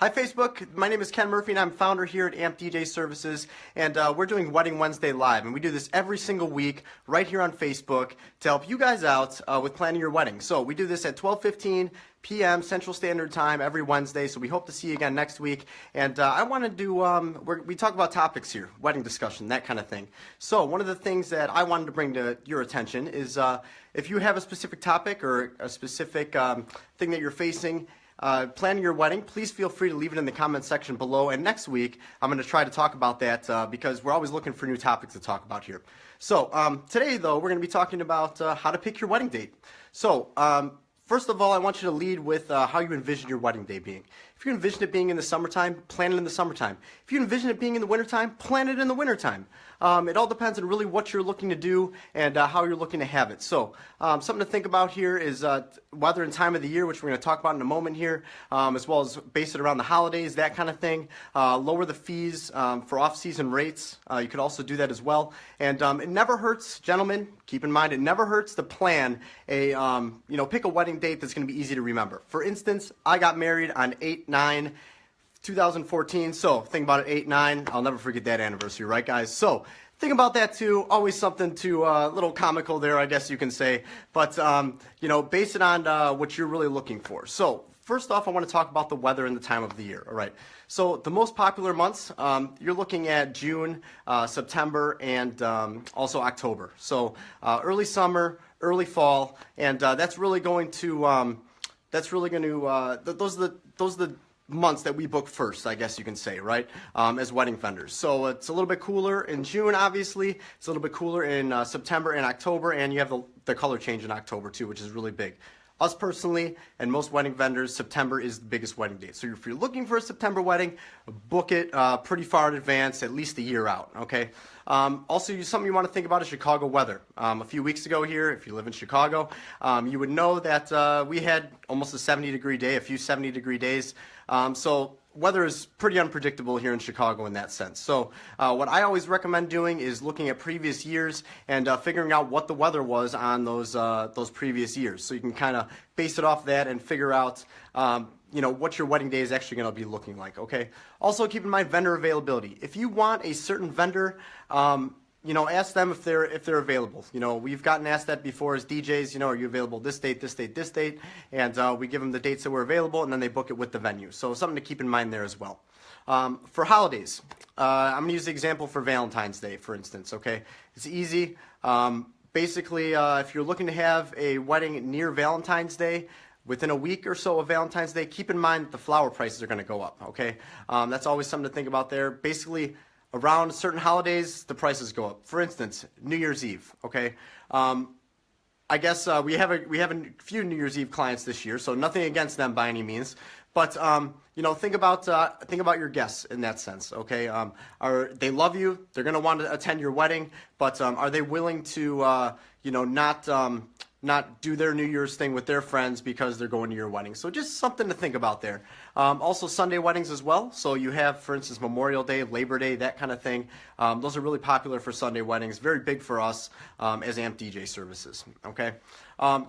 Hi Facebook, my name is Ken Murphy and I'm founder here at AMP DJ Services, and we're doing Wedding Wednesday Live, and we do this every single week right here on Facebook to help you guys out with planning your wedding. So we do this at 12:15 p.m. Central Standard Time every Wednesday, so we hope to see you again next week. And I want to do, we talk about topics here, wedding discussion, that kind of thing. So one of the things that I wanted to bring to your attention is if you have a specific topic or a specific thing that you're facing, planning your wedding, please feel free to leave it in the comment section below. And next week, I'm going to try to talk about that because we're always looking for new topics to talk about here. So today, though, we're going to be talking about how to pick your wedding date. So first of all, I want you to lead with how you envision your wedding day being. If you envision it being in the summertime, plan it in the summertime. If you envision it being in the wintertime, plan it in the wintertime. It all depends on really what you're looking to do and how you're looking to have it. So something to think about here is weather and time of the year, which we're going to talk about in a moment here, as well as base it around the holidays, that kind of thing. Lower the fees for off-season rates. You could also do that as well. And it never hurts, gentlemen, keep in mind, it never hurts to plan a, pick a wedding date that's going to be easy to remember. For instance, I got married on 8/9/2014, so think about it, 8/9, I'll never forget that anniversary, right guys? So think about that too, always something to, little comical there, I guess you can say, but, base it on what you're really looking for. So first off, I want to talk about the weather and the time of the year, all right? So the most popular months, you're looking at June, September, and also October. So early summer, early fall, and that's really going to, those are the months that we book first, I guess you can say, right, as wedding vendors. So it's a little bit cooler in June, obviously. It's a little bit cooler in September and October, and you have the color change in October too, which is really big. Us personally, and most wedding vendors, September is the biggest wedding date. So if you're looking for a September wedding, book it pretty far in advance, at least a year out, okay? Also, something you want to think about is Chicago weather. A few weeks ago here, if you live in Chicago, you would know that we had almost a 70-degree day, a few 70-degree days. So weather is pretty unpredictable here in Chicago in that sense. So what I always recommend doing is looking at previous years and figuring out what the weather was on those previous years. So you can kind of base it off that and figure out what your wedding day is actually going to be looking like, okay? Also, keep in mind vendor availability. If you want a certain vendor, ask them if they're available. We've gotten asked that before as DJs, are you available this date, this date, this date? And we give them the dates that were available, and then they book it with the venue. So something to keep in mind there as well. For holidays, I'm going to use the example for Valentine's Day, for instance, okay? It's easy. Basically, if you're looking to have a wedding near Valentine's Day, within a week or so of Valentine's Day, keep in mind that the flower prices are going to go up, okay? That's always something to think about there. Basically, around certain holidays, the prices go up. For instance, New Year's Eve, okay? I guess we have a few New Year's Eve clients this year, so nothing against them by any means. But think about your guests in that sense, okay? They love you, they're going to want to attend your wedding, but are they willing to not do their New Year's thing with their friends because they're going to your wedding? So just something to think about there. Also Sunday weddings as well. So you have, for instance, Memorial Day, Labor Day, that kind of thing. Those are really popular for Sunday weddings. Very big for us as AMP DJ Services, okay?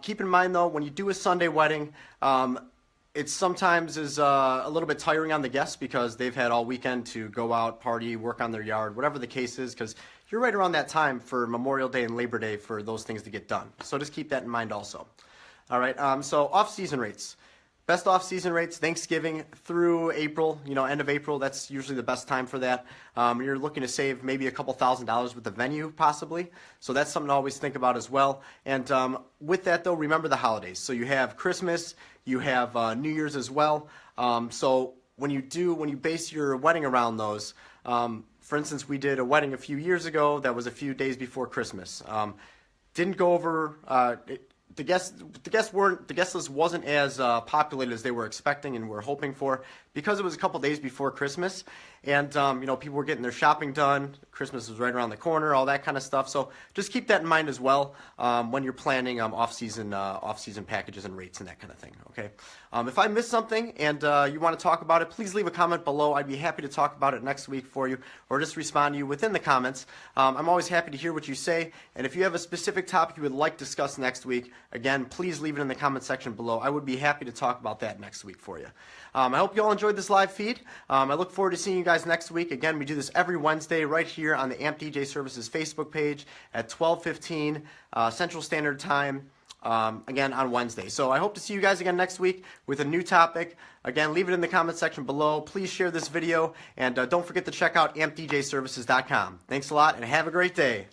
Keep in mind, though, when you do a Sunday wedding, it sometimes is a little bit tiring on the guests because they've had all weekend to go out, party, work on their yard, whatever the case is, because you're right around that time for Memorial Day and Labor Day for those things to get done. So just keep that in mind also. All right, so off-season rates. Best off-season rates, Thanksgiving through April, end of April, that's usually the best time for that. You're looking to save maybe a couple $1,000s with the venue, possibly. So that's something to always think about as well. And with that, though, remember the holidays. So you have Christmas, you have New Year's as well. So when you base your wedding around those, for instance, we did a wedding a few years ago that was a few days before Christmas. Didn't go over, the guest list wasn't as populated as they were expecting and were hoping for because it was a couple days before Christmas, and people were getting their shopping done. Christmas was right around the corner, all that kind of stuff. So just keep that in mind as well when you're planning off-season packages and rates and that kind of thing. Okay. If I missed something and you want to talk about it, please leave a comment below. I'd be happy to talk about it next week for you, or just respond to you within the comments. I'm always happy to hear what you say, and if you have a specific topic you would like discussed next week, again, please leave it in the comment section below. I would be happy to talk about that next week for you. I hope you all enjoyed this live feed. I look forward to seeing you guys next week. Again, we do this every Wednesday right here on the AMP DJ Services Facebook page at 12:15 Central Standard Time. Again on Wednesday. So I hope to see you guys again next week with a new topic. Again, leave it in the comment section below. Please share this video, and don't forget to check out ampdjservices.com. Thanks a lot, and have a great day.